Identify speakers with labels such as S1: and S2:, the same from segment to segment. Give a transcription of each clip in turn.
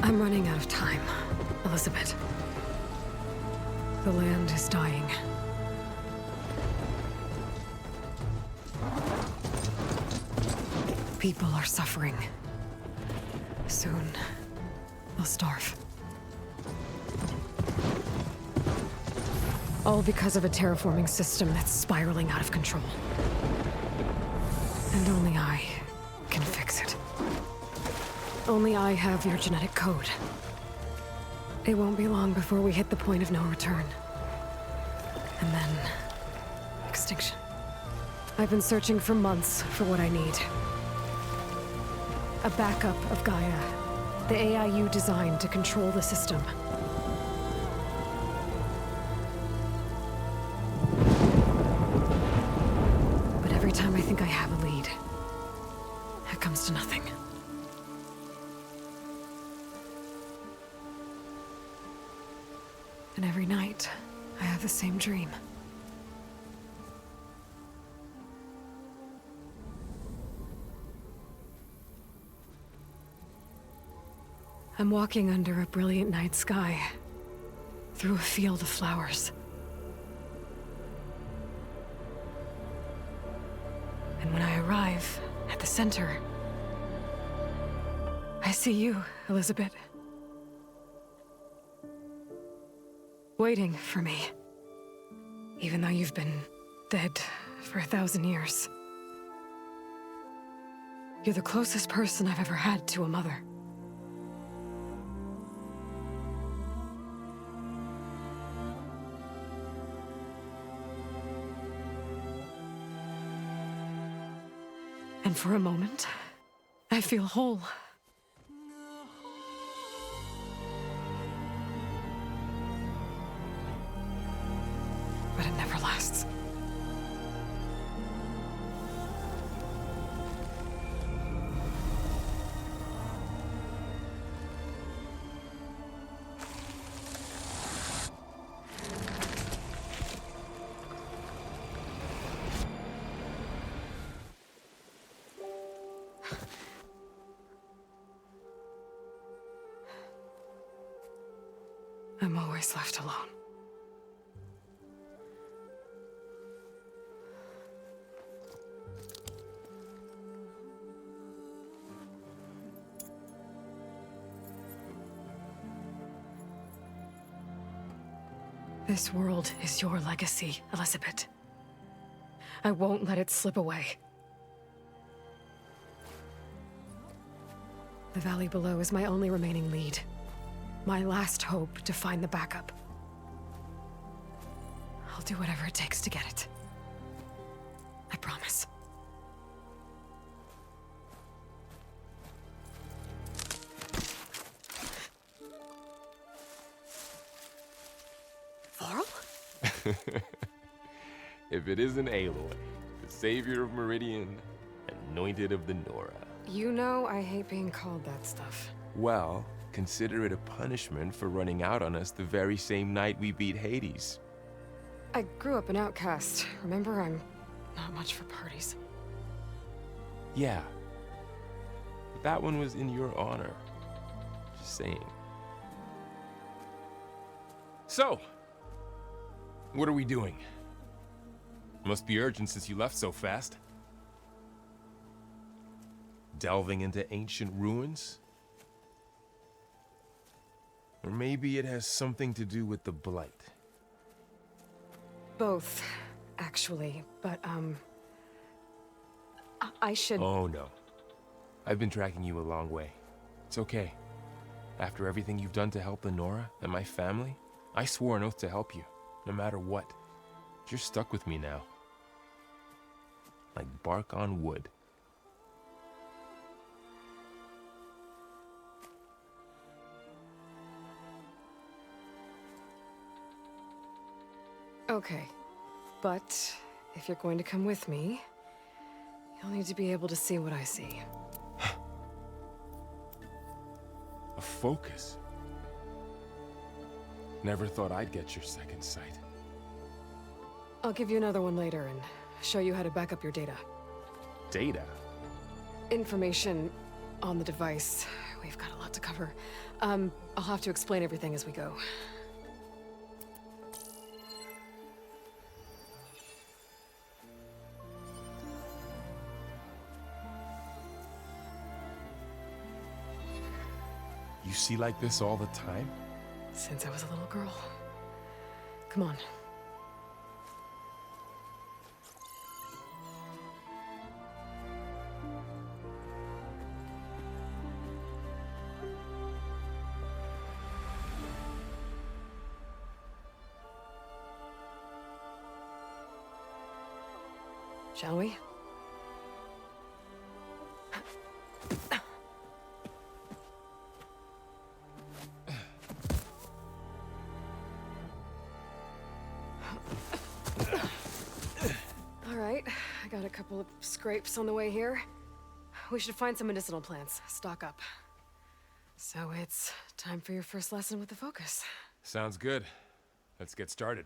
S1: I'm running out of time, Elizabeth. The land is dying. People are suffering. Soon, they'll starve. All because of a terraforming system that's spiraling out of control. And only I can fix it. Only I have your genetic code. It won't be long before we hit the point of no return. And then... extinction. I've been searching for months for what I need. A backup of GAIA. The AI you designed to control the system. But every time I think I have a lead, it comes to nothing. And every night, I have the same dream. I'm walking under a brilliant night sky, through a field of flowers. And when I arrive at the center, I see you, Elizabeth. Waiting for me. Even though you've been dead for 1,000 years. You're the closest person I've ever had to a mother. And for a moment, I feel whole. But it never lasts. I'm always left alone. This world is your legacy, Elizabeth. I won't let it slip away. The valley below is my only remaining lead. My last hope to find the backup. I'll do whatever it takes to get it. I promise. Varl?
S2: If it isn't Aloy, the savior of Meridian, anointed of the Nora.
S1: You know I hate being called that stuff.
S2: Well, consider it a punishment for running out on us the very same night we beat Hades.
S1: I grew up an outcast. Remember, I'm not much for parties.
S2: Yeah. But that one was in your honor. Just saying. So, what are we doing? Must be urgent since you left so fast. Delving into ancient ruins? Or maybe it has something to do with the Blight.
S1: Both, actually, but, I should...
S2: Oh, no. I've been tracking you a long way. It's okay. After everything you've done to help the Nora and my family, I swore an oath to help you, no matter what. You're stuck with me now. Like bark on wood.
S1: Okay, but if you're going to come with me, you'll need to be able to see what I see.
S2: A focus? Never thought I'd get your second sight.
S1: I'll give you another one later and show you how to back up your data.
S2: Data?
S1: Information on the device we've got a lot to cover. I'll have to explain everything as we go.
S2: You see like this all the time?
S1: Since I was a little girl. Come on. Shall we? All right, I got a couple of scrapes on the way here. We should find some medicinal plants, stock up. So it's time for your first lesson with the focus.
S2: Sounds good. Let's get started.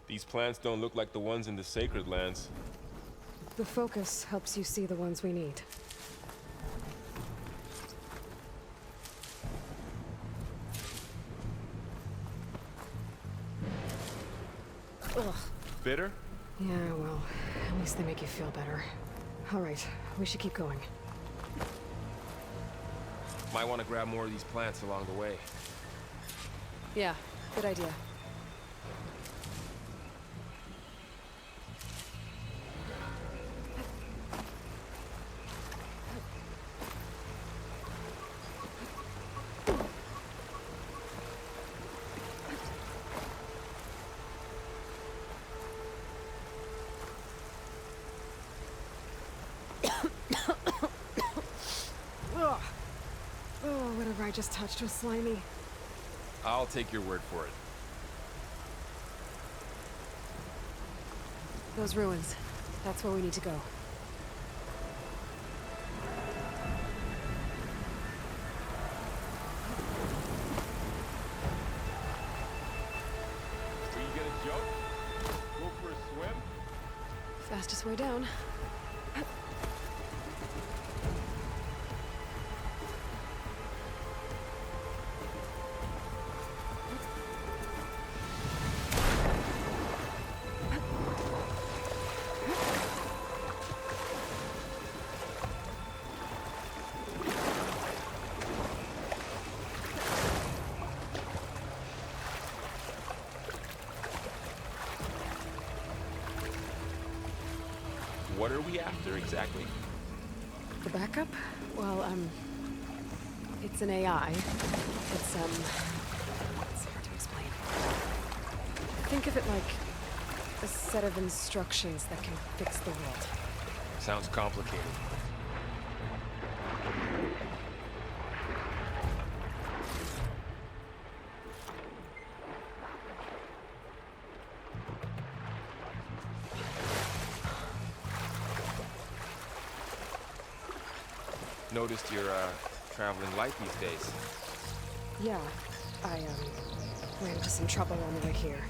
S2: These plants don't look like the ones in the Sacred Lands.
S1: The focus helps you see the ones we need. Ugh.
S2: Bitter?
S1: Yeah, well, at least they make you feel better. All right, we should keep going.
S2: Might want to grab more of these plants along the way.
S1: Yeah, good idea. Whatever I just touched was slimy.
S2: I'll take your word for it.
S1: Those ruins. That's where we need to go.
S2: Are you gonna jump? Go for a swim?
S1: Fastest way down.
S2: What are we after exactly?
S1: The backup? Well, it's an AI. It's hard to explain. Think of it like a set of instructions that can fix the world.
S2: Sounds complicated. Noticed you're traveling light these days.
S1: Yeah, I ran into some trouble on the way here.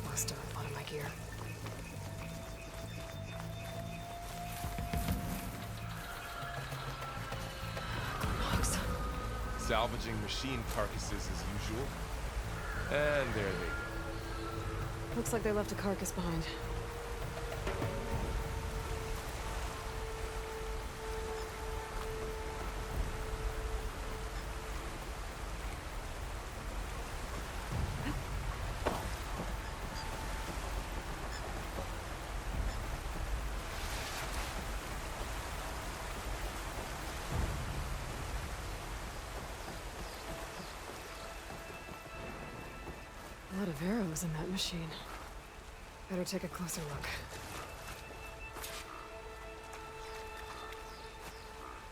S1: Lost a lot of my gear. Logs.
S2: Salvaging machine carcasses as usual. And there they go.
S1: Looks like they left a carcass behind. A lot of arrows in that machine. Better take a closer look.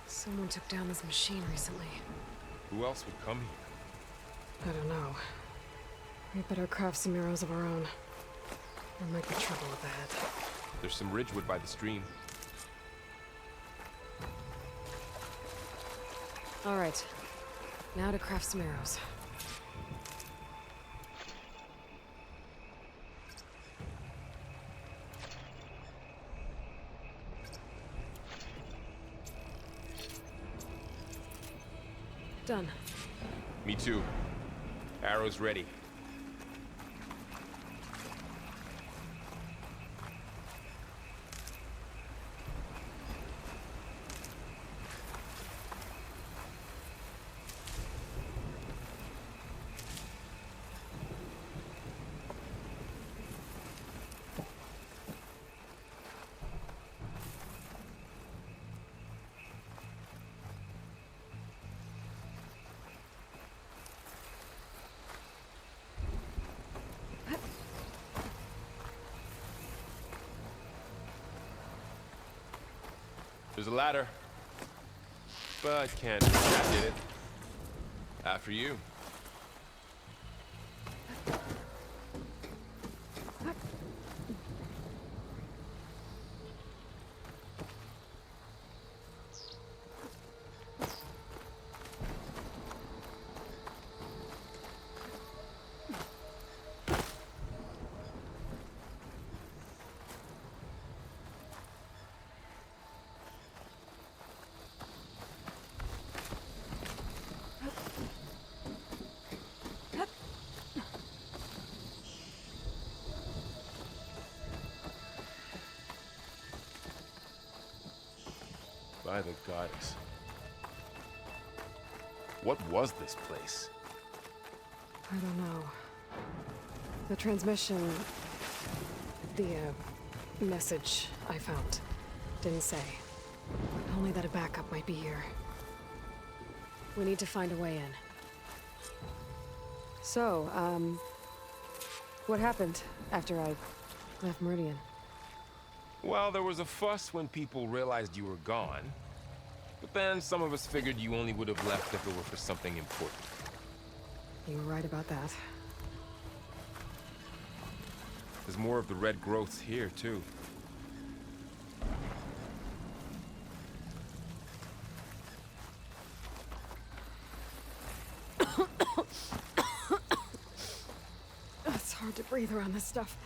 S1: Someone took down this machine recently.
S2: Who else would come here?
S1: I don't know. We better craft some arrows of our own. There might be trouble with that.
S2: There's some ridgewood by the stream.
S1: All right. Now to craft some arrows. done.
S2: Me too. Arrows ready. There's a ladder, but can't. That did it. After you. By the goddess. What was this place?
S1: I don't know. The transmission... The, message I found didn't say. Only that a backup might be here. We need to find a way in. So, what happened after I left Meridian?
S2: Well, there was a fuss when people realized you were gone. But then some of us figured you only would have left if it were for something important.
S1: You were right about that.
S2: There's more of the red growths here, too.
S1: It's hard to breathe around this stuff.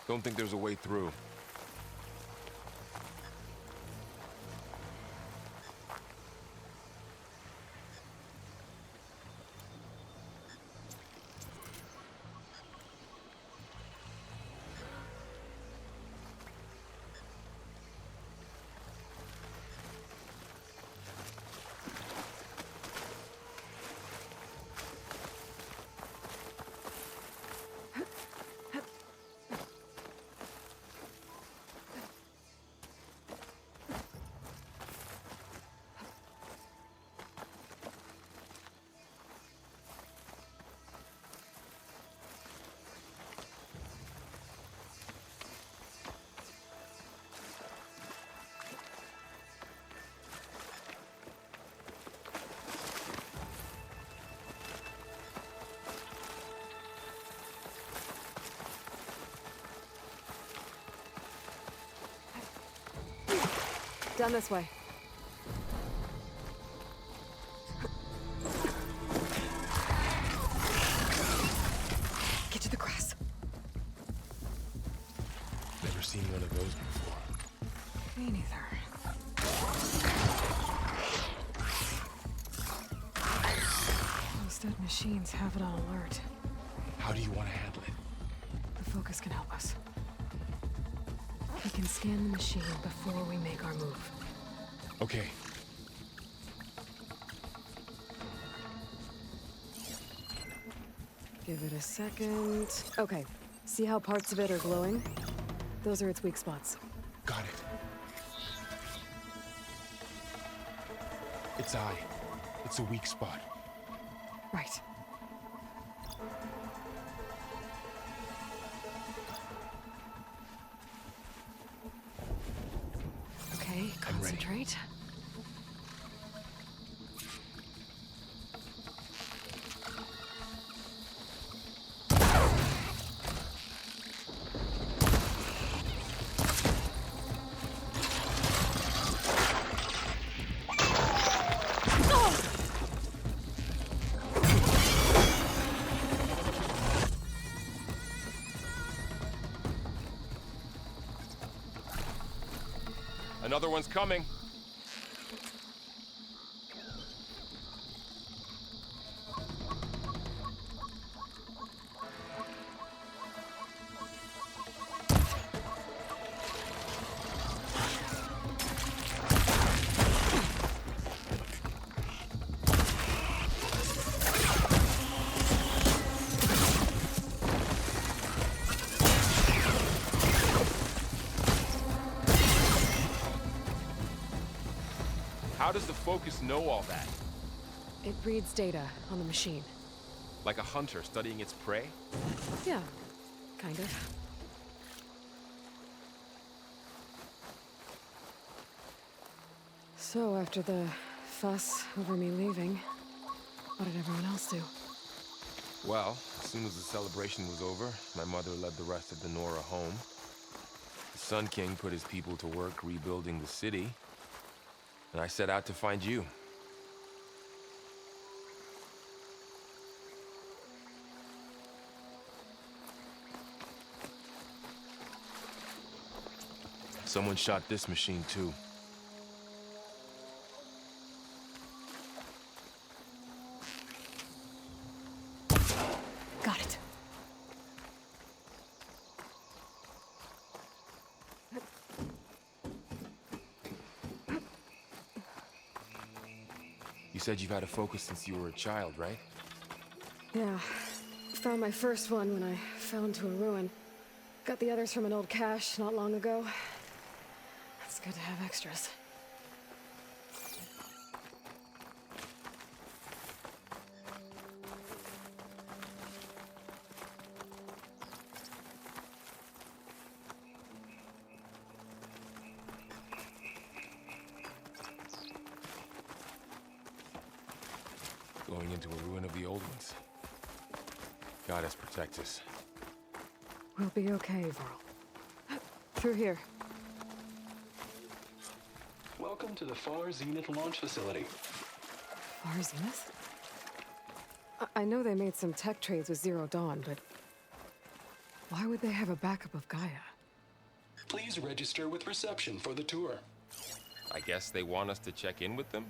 S2: Don't think there's a way through.
S1: Down this way. Get to the grass.
S2: Never seen one of those before.
S1: Me neither. Those dead machines have it on alert.
S2: How do you want to handle it?
S1: The focus can help us. We can scan the machine before we make our move.
S2: Okay.
S1: Give it a second. Okay. See how parts of it are glowing? Those are its weak spots.
S2: Got it. Its eye. It's a weak spot.
S1: Right. Okay, concentrate.
S2: Another one's coming. How does the Focus know all that?
S1: It reads data on the machine.
S2: Like a hunter studying its prey?
S1: Yeah, kind of. So, after the fuss over me leaving, what did everyone else do?
S2: Well, as soon as the celebration was over, my mother led the rest of the Nora home. The Sun King put his people to work rebuilding the city, and I set out to find you. Someone shot this machine too.
S1: Got it.
S2: You said you've had a Focus since you were a child, right?
S1: Yeah. Found my first one when I fell into a ruin. Got the others from an old cache not long ago. It's good to have extras.
S2: Going into a ruin of the old ones. God has protect us.
S1: We'll be okay, Varl. Through here.
S3: Welcome to the Far Zenith launch facility.
S1: Far Zenith? I know they made some tech trades with Zero Dawn, but why would they have a backup of GAIA?
S3: Please register with reception for the tour.
S2: I guess they want us to check in with them?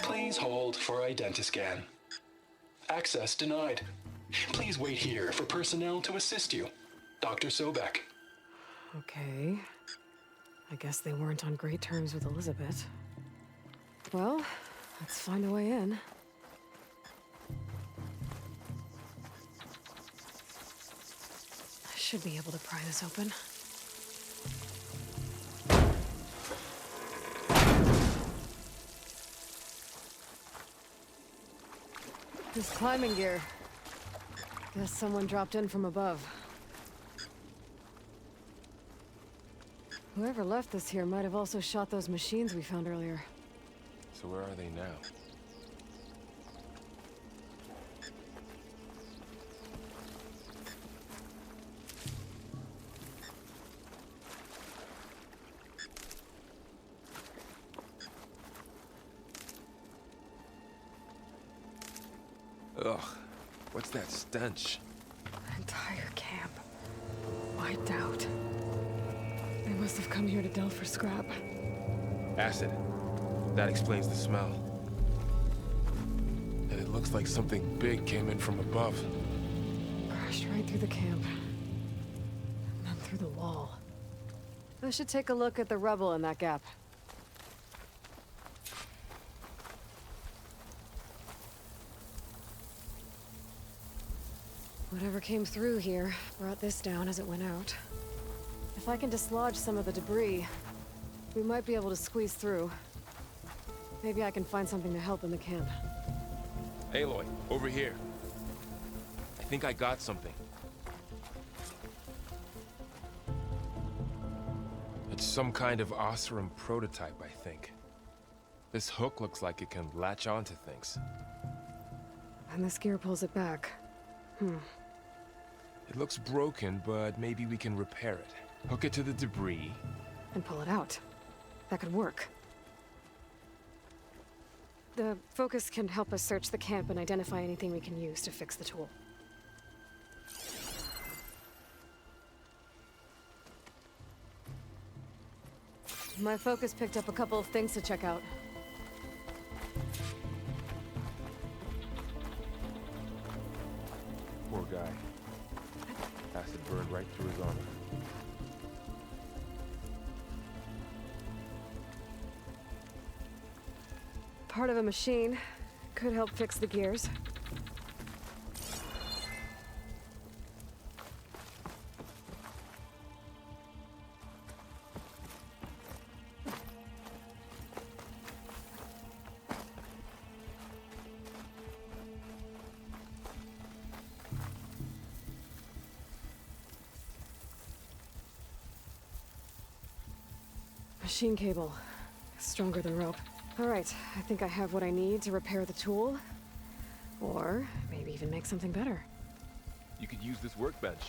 S3: Please hold for identiscan. Access denied. Please wait here for personnel to assist you. Dr. Sobek.
S1: Okay. I guess they weren't on great terms with Elizabeth. Well, let's find a way in. I should be able to pry this open. This climbing gear. Guess someone dropped in from above. Whoever left this here might have also shot those machines we found earlier.
S2: So where are they now? Ugh, what's that stench?
S1: Entire camp. Wiped out. They must have come here to delve for scrap.
S2: Acid. That explains the smell. And it looks like something big came in from above.
S1: Crashed right through the camp. And then through the wall. I should take a look at the rubble in that gap. Whatever came through here brought this down as it went out. If I can dislodge some of the debris, we might be able to squeeze through. Maybe I can find something to help in the camp.
S2: Aloy, over here. think I got something. It's some kind of Oseram prototype, I think. This hook looks like it can latch onto things.
S1: And this gear pulls it back.
S2: It looks broken, but maybe we can repair it. Hook it to the debris.
S1: And pull it out. That could work. The focus can help us search the camp and identify anything we can use to fix the tool. My focus picked up a couple of things to check out.
S2: Poor guy. Acid burned right through his armor.
S1: Part of a machine. Could help fix the gears. Machine cable. Stronger than rope. Alright, I think I have what I need to repair the tool. Or maybe even make something better.
S2: You could use this workbench.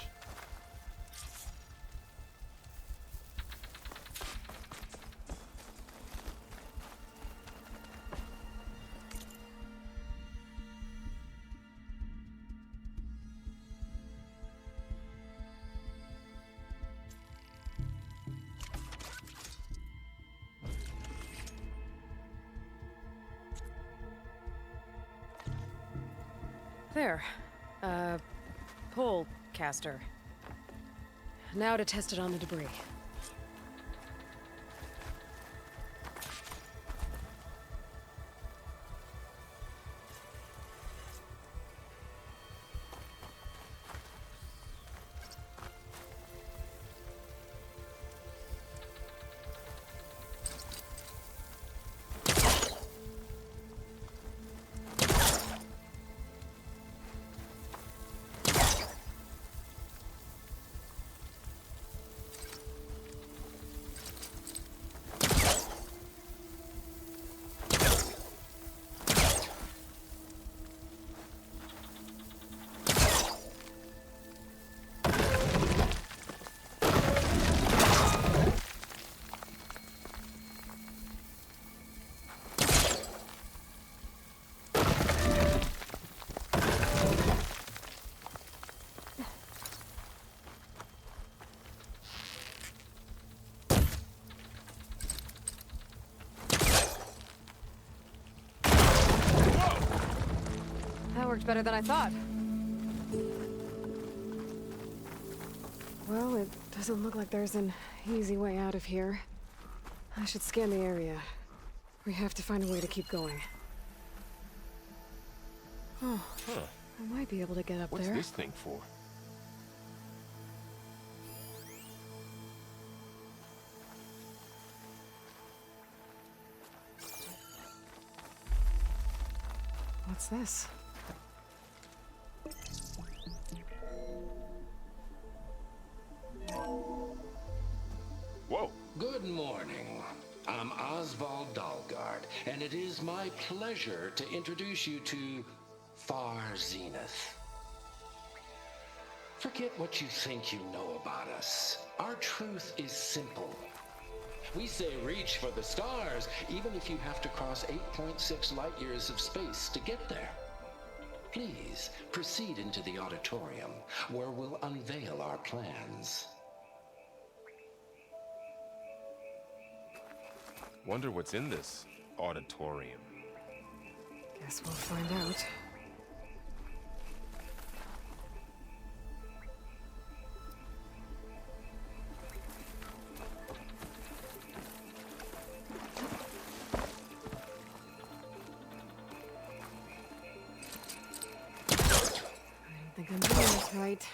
S1: There. Pole caster. Now to test it on the debris. Worked better than I thought. Well, it doesn't look like there's an easy way out of here. I should scan the area. We have to find a way to keep going. Oh, I might be able to get up there.
S2: What's this thing for?
S1: What's this?
S2: Whoa!
S3: Good morning. I'm Oswald Dalgard, and it is my pleasure to introduce you to Far Zenith. Forget what you think you know about us. Our truth is simple. We say reach for the stars, even if you have to cross 8.6 light years of space to get there. Please, proceed into the auditorium, where we'll unveil our plans.
S2: Wonder what's in this auditorium.
S1: Guess we'll find out. I don't think I'm doing this right.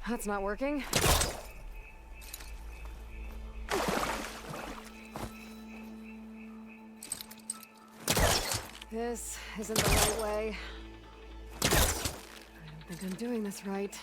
S1: That's not working. This isn't the right way. I don't think I'm doing this right.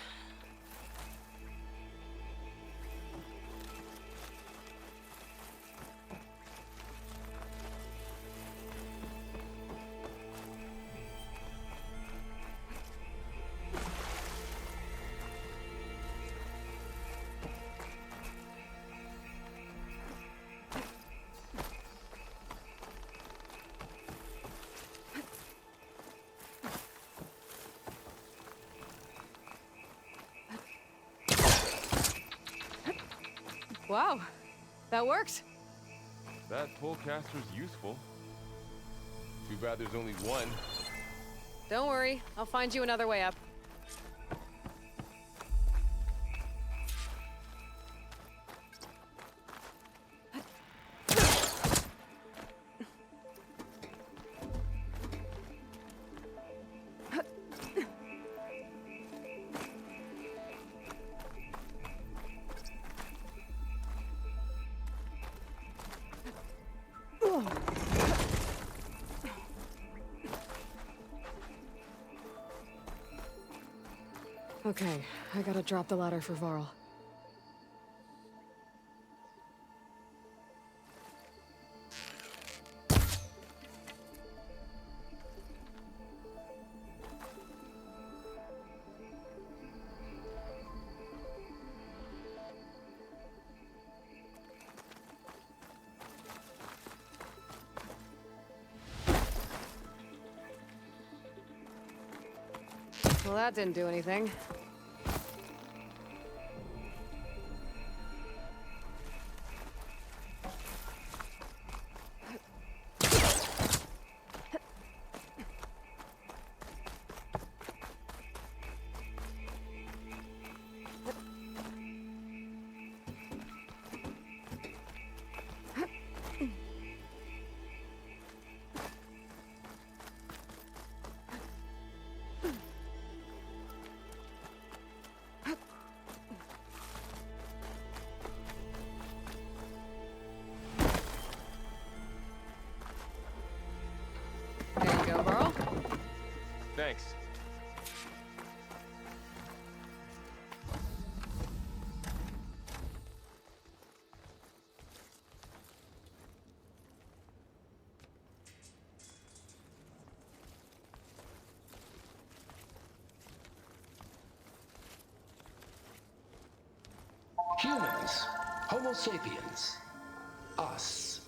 S1: Wow, that worked.
S2: That pullcaster's useful. Too bad there's only one.
S1: Don't worry, I'll find you another way up. Okay, I gotta drop the ladder for Varl. Well, that didn't do anything. There you go, Varl.
S2: Thanks.
S3: Humans, Homo sapiens, us.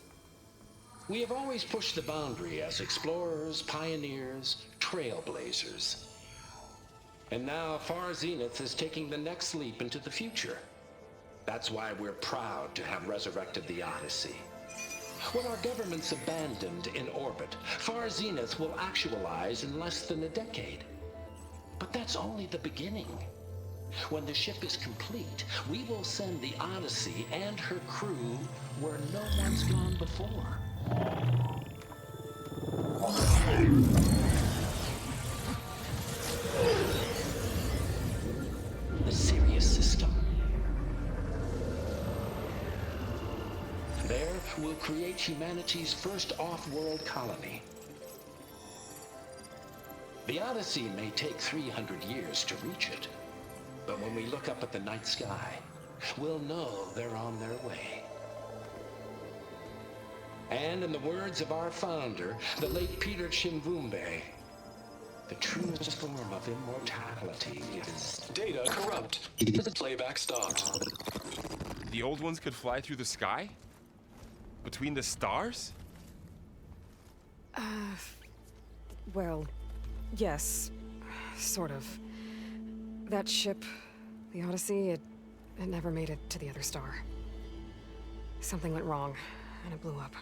S3: We have always pushed the boundary as explorers, pioneers, trailblazers. And now Far Zenith is taking the next leap into the future. That's why we're proud to have resurrected the Odyssey. When our government's abandoned in orbit, Far Zenith will actualize in less than a decade. But that's only the beginning. When the ship is complete, we will send the Odyssey and her crew where no one's gone before. The Sirius system. There, we'll create humanity's first off-world colony. The Odyssey may take 300 years to reach it. But when we look up at the night sky, we'll know they're on their way. And in the words of our founder, the late Peter Chimvumbe, the truest form of immortality is...
S4: Data corrupt. Playback stopped.
S2: The old ones could fly through the sky? Between the stars?
S1: Well, yes. Sort of. That ship, the Odyssey, it never made it to the other star. Something went wrong, and it blew up.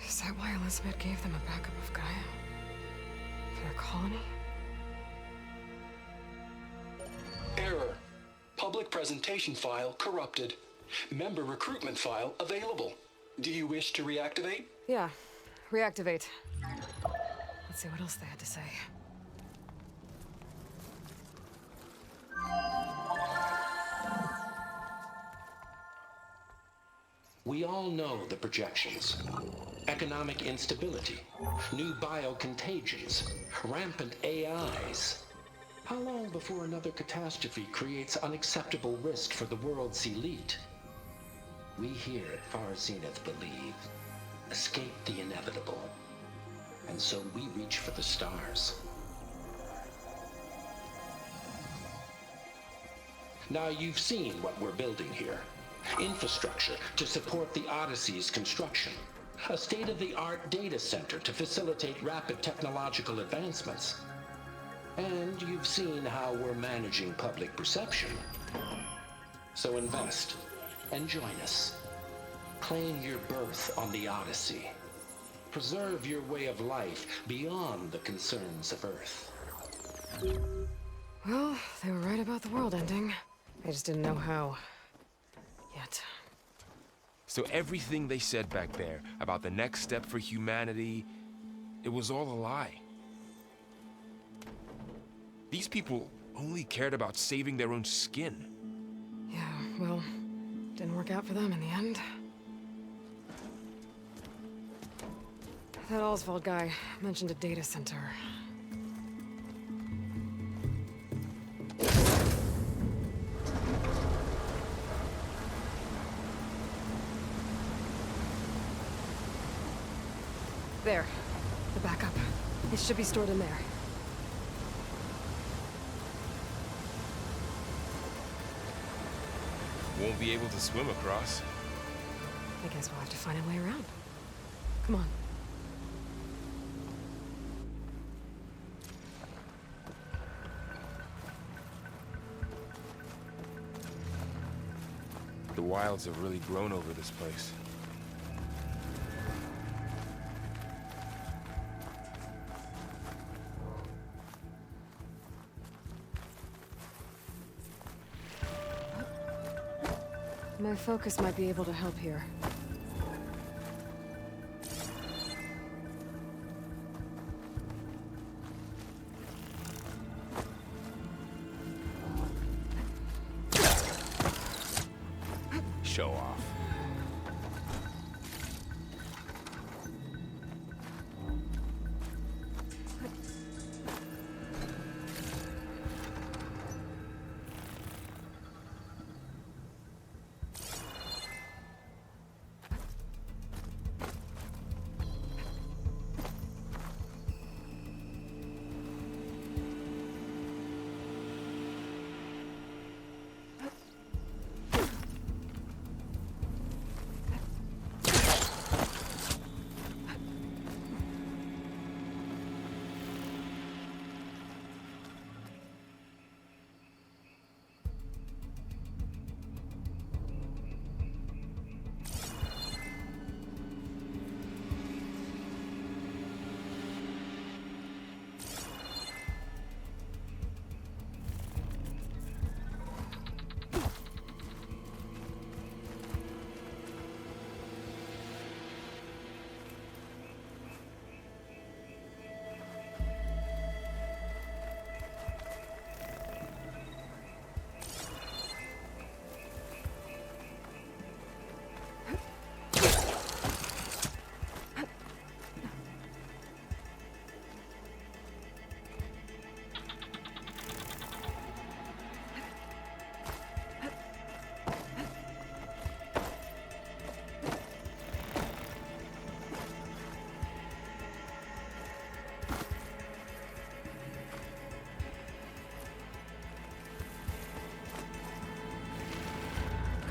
S1: Is that why Elizabeth gave them a backup of Gaia? For their colony?
S4: Error. Public presentation file corrupted. Member recruitment file available. Do you wish to reactivate?
S1: Yeah, reactivate. Let's see what else they had to say.
S3: We all know the projections. Economic instability, new biocontagions, rampant AIs. How long before another catastrophe creates unacceptable risk for the world's elite? We here at Far Zenith believe, escape the inevitable. And so we reach for the stars. Now you've seen what we're building here. Infrastructure to support the Odyssey's construction. A state-of-the-art data center to facilitate rapid technological advancements. And you've seen how we're managing public perception. So invest and join us. Claim your berth on the Odyssey. Preserve your way of life beyond the concerns of Earth.
S1: Well, they were right about the world ending. I just didn't know how. Yet.
S2: So everything they said back there about the next step for humanity, it was all a lie. These people only cared about saving their own skin.
S1: Yeah, well, didn't work out for them in the end. That Oswald guy mentioned a data center. There. The backup. It should be stored in there.
S2: Won't be able to swim across.
S1: I guess we'll have to find a way around. Come on.
S2: The wilds have really grown over this place.
S1: My focus might be able to help here.
S2: Show off.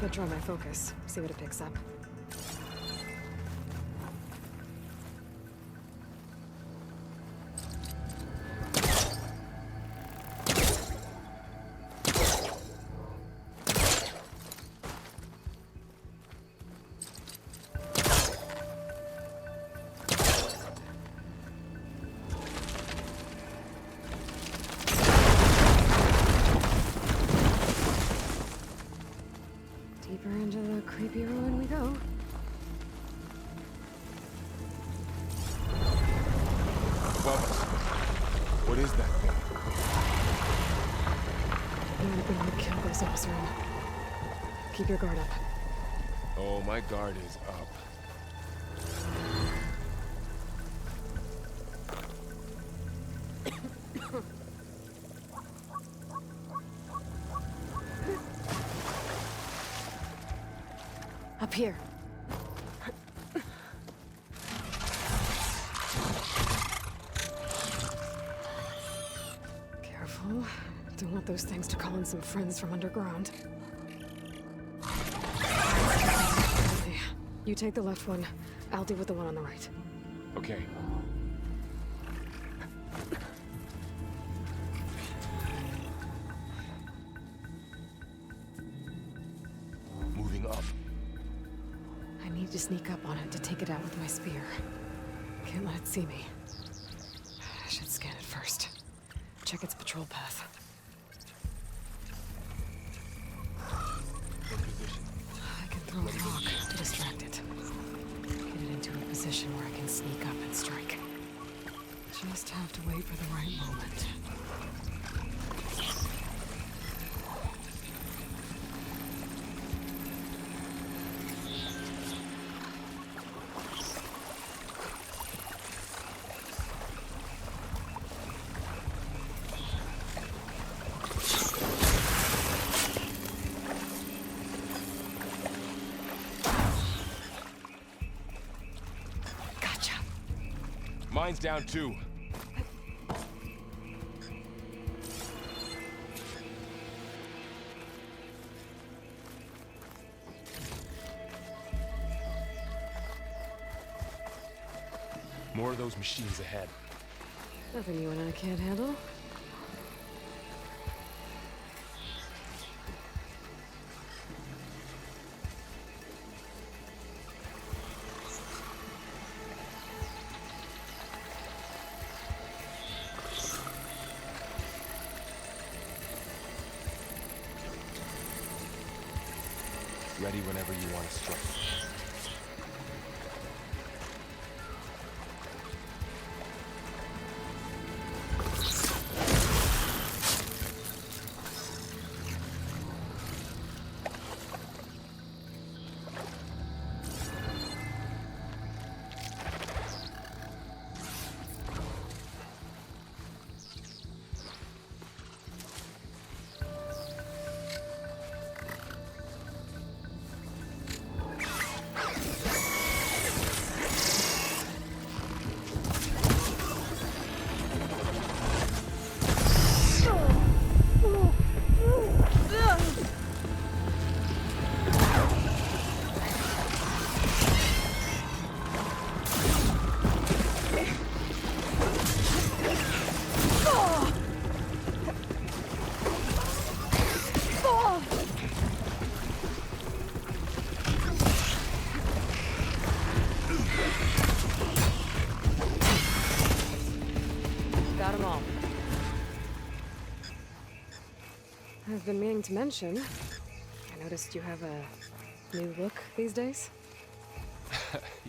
S1: Could try my focus, see what it picks up. Deeper into the creepy ruin we go.
S2: Above us. What is that thing?
S1: I'm gonna kill those officers. Keep your guard up.
S2: Oh, my guard is up.
S1: Up here. Careful. Don't want those things to call in some friends from underground. Okay. You take the left one. I'll deal with the one on the right.
S2: Okay. Moving up.
S1: I need to sneak up on it to take it out with my spear. Can't let it see me. I should scan it first. Check its patrol path.
S2: In position.
S1: I can throw a rock to distract it. Get it into a position where I can sneak up and strike. Just have to wait for the right moment.
S2: Mine's down too. More of those machines ahead.
S1: Nothing you and I can't handle.
S2: Ready whenever you want to strike.
S1: I've been meaning to mention, I noticed you have a new look these days.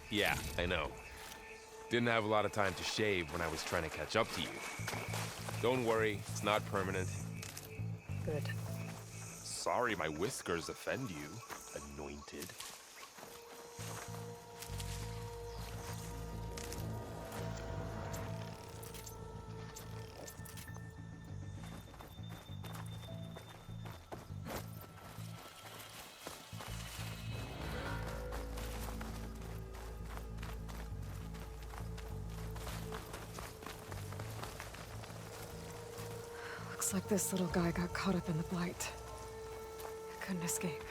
S2: Yeah, I know. Didn't have a lot of time to shave when I was trying to catch up to you. Don't worry, it's not permanent.
S1: Good.
S2: Sorry my whiskers offend you, anointed.
S1: Looks like this little guy got caught up in the blight. Couldn't escape.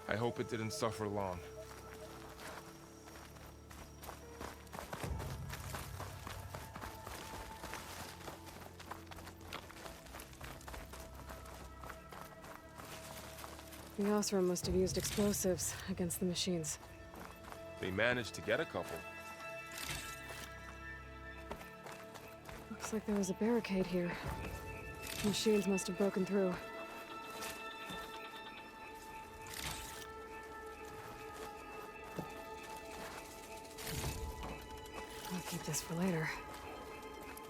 S2: I hope it didn't suffer long.
S1: The Osram must have used explosives against the machines.
S2: They managed to get a couple.
S1: Looks like there was a barricade here. Machines must have broken through. I'll keep this for later.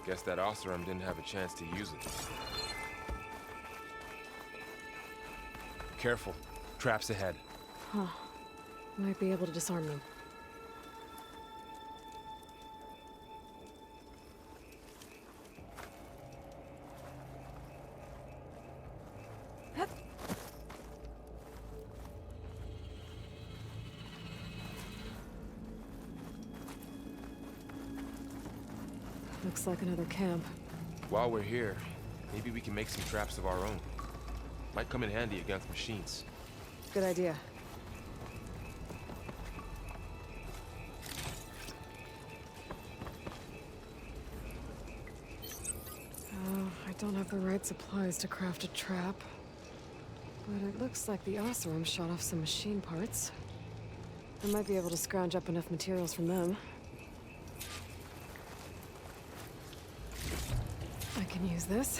S2: Guess that Osram didn't have a chance to use it.
S1: Careful. Traps ahead.
S2: Huh.
S1: Might be able to disarm them. Looks like another camp.
S2: While we're here, maybe we can make some traps of our own. Might come in handy against machines.
S1: Good idea. Oh, I don't have the right supplies to craft a trap. But it looks like the Oseram shot off some machine parts. I might be able to scrounge up enough materials from them. I can use this.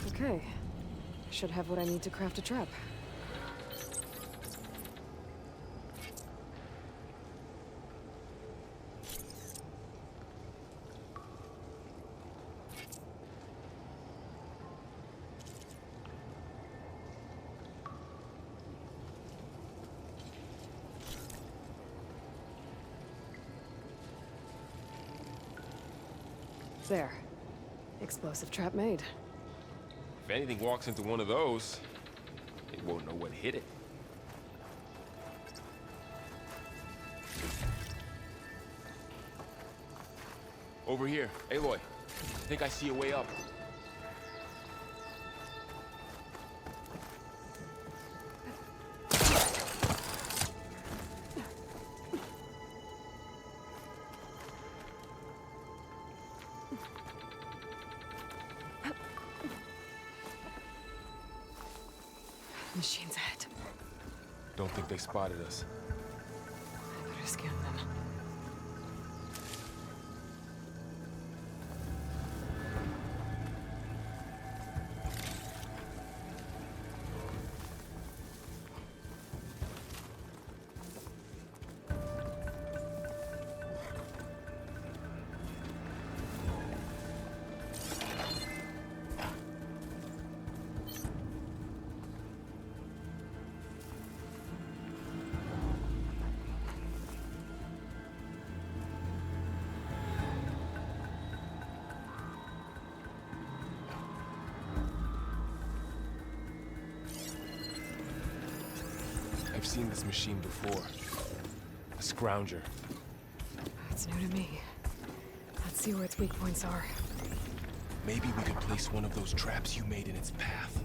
S1: Okay. Should have what I need to craft a trap. There. Explosive trap made.
S2: If anything walks into one of those, it won't know what hit it. Over here, Aloy. I think I see a way up.
S1: Machines ahead.
S2: Don't think they spotted us.
S1: I better scan them.
S2: I've seen this machine before. A scrounger.
S1: It's new to me. Let's see where its weak points are.
S2: Maybe we could place one of those traps you made in its path.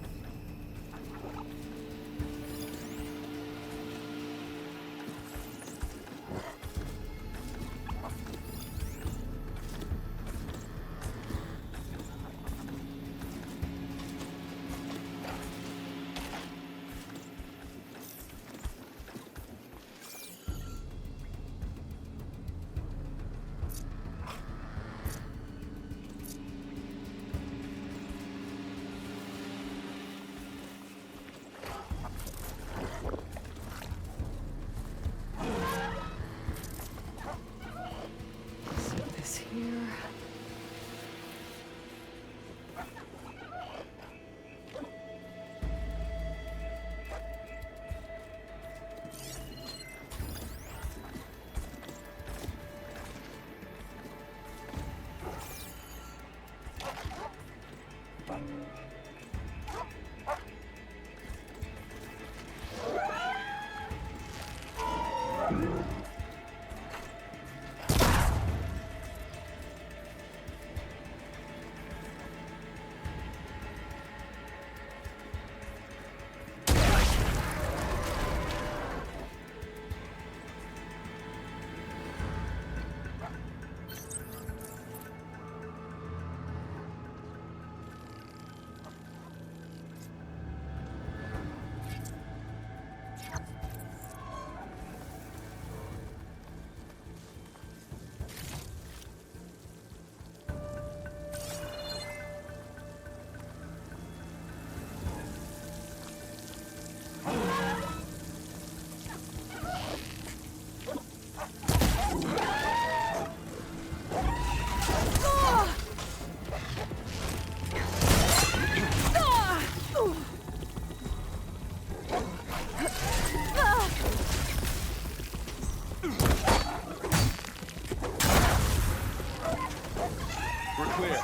S2: We're clear.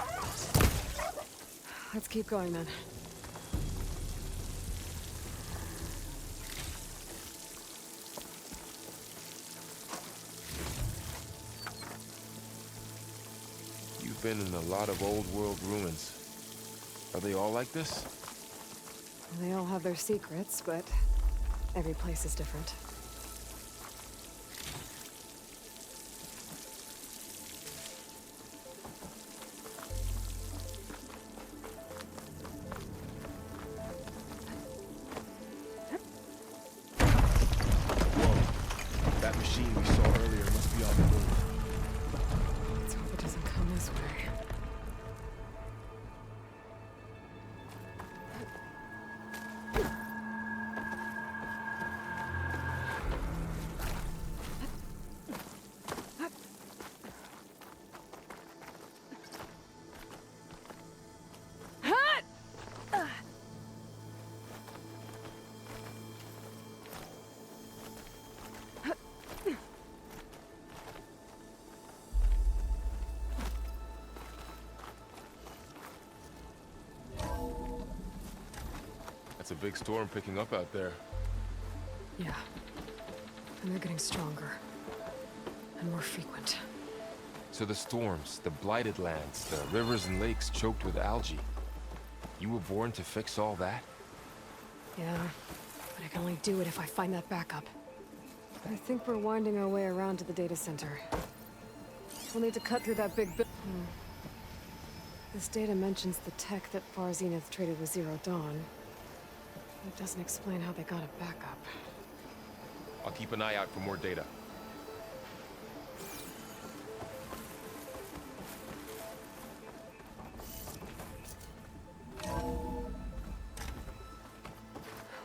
S1: Let's keep going then.
S2: You've been in a lot of old world ruins. Are they all like this?
S1: They all have their secrets, but every place is different.
S2: Whoa. That machine we saw earlier must be on the move.
S1: Let's hope it doesn't come this way.
S2: That's a big storm picking up out there.
S1: Yeah. And they're getting stronger. And more frequent.
S2: So the storms, the blighted lands, the rivers and lakes choked with algae. You were born to fix all that?
S1: Yeah. But I can only do it if I find that backup. I think we're winding our way around to the data center. We'll need to cut through that big This data mentions the tech that Far Zenith traded with Zero Dawn. It doesn't explain how they got it back up.
S2: I'll keep an eye out for more data.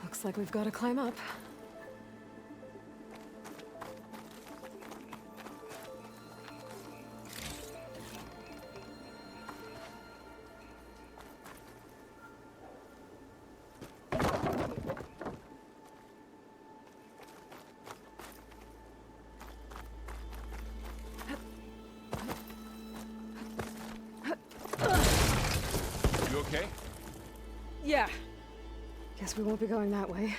S1: Looks like we've got to climb up.
S2: Okay?
S1: Yeah. Guess we won't be going that way.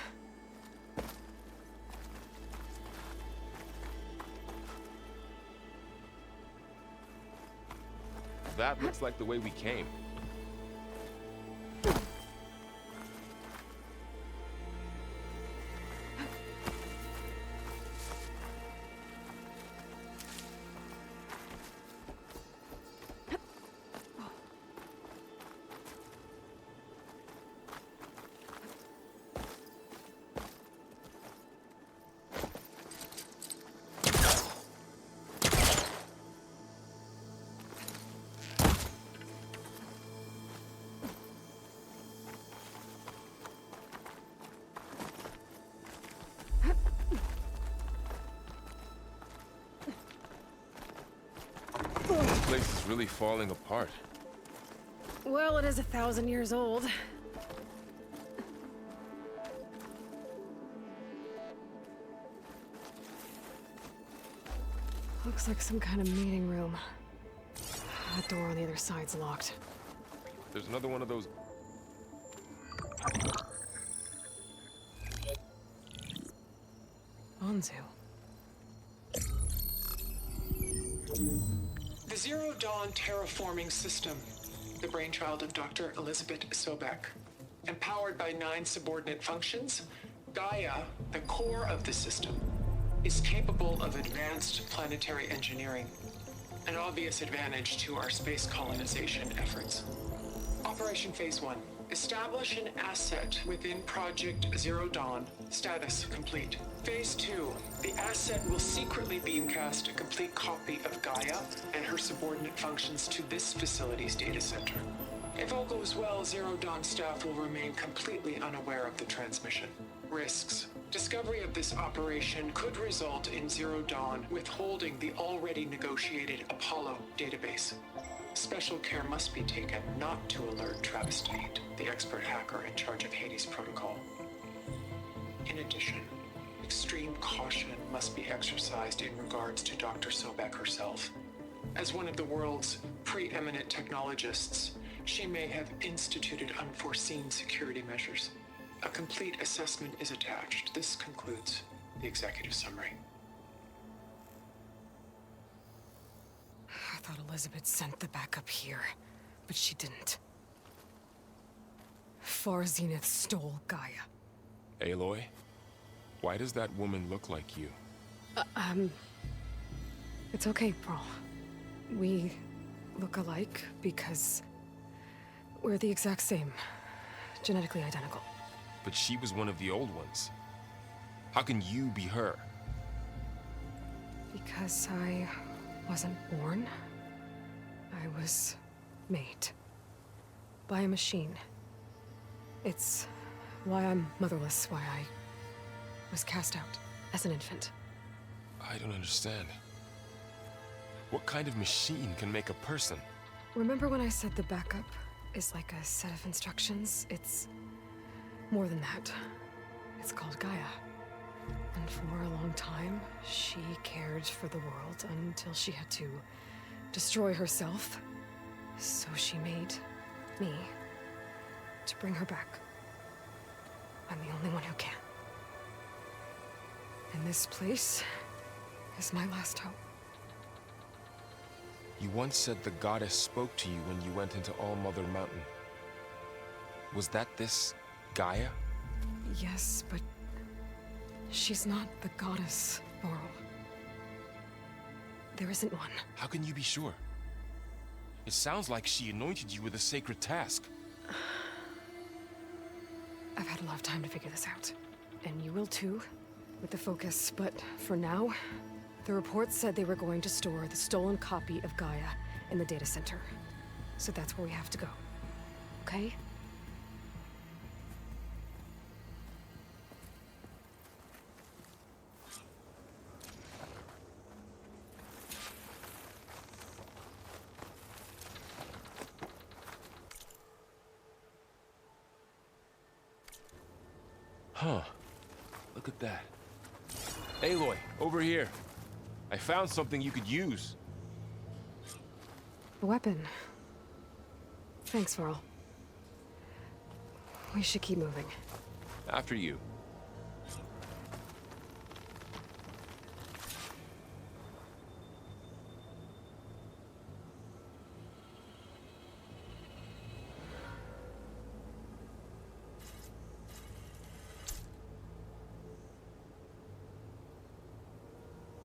S2: That looks like the way we came. This place is really falling apart.
S1: Well, it is 1,000 years old. Looks like some kind of meeting room. That door on the other side's locked.
S2: There's another one of those.
S1: Anzu.
S5: The Zero Dawn terraforming system, the brainchild of Dr. Elizabeth Sobek. Empowered by 9 subordinate functions, GAIA, the core of the system, is capable of advanced planetary engineering, an obvious advantage to our space colonization efforts. Operation Phase 1. Establish an asset within Project Zero Dawn. Status complete. Phase 2. The asset will secretly beamcast a complete copy of GAIA and her subordinate functions to this facility's data center. If all goes well, Zero Dawn staff will remain completely unaware of the transmission. Risks. Discovery of this operation could result in Zero Dawn withholding the already negotiated Apollo database. Special care must be taken not to alert Travis Tate, the expert hacker in charge of Hades' protocol. In addition, extreme caution must be exercised in regards to Dr. Sobek herself. As one of the world's preeminent technologists, she may have instituted unforeseen security measures. A complete assessment is attached. This concludes the executive summary.
S1: I thought Elizabeth sent the backup here, but she didn't. Far Zenith stole Gaia.
S2: Aloy? Why does that woman look like you?
S1: It's okay, Varl. We look alike because we're the exact same. Genetically identical.
S2: But she was one of the old ones. How can you be her?
S1: Because I wasn't born. I was made. By a machine. It's why I'm motherless, why I was cast out as an infant.
S2: I don't understand. What kind of machine can make a person?
S1: Remember when I said the backup is like a set of instructions? It's more than that. It's called Gaia. And for a long time, she cared for the world until she had to destroy herself. So she made me to bring her back. I'm the only one who can. And this place is my last hope.
S2: You once said the goddess spoke to you when you went into All-Mother Mountain. Was that this Gaia?
S1: Yes, but she's not the goddess, Varl. There isn't one.
S2: How can you be sure? It sounds like she anointed you with a sacred task.
S1: I've had a lot of time to figure this out. And you will too, with the focus. But for now, the report said they were going to store the stolen copy of Gaia in the data center. So that's where we have to go. Okay?
S2: Huh. Look at that. Aloy, over here. I found something you could use.
S1: A weapon. Thanks, Varl. We should keep moving.
S2: After you.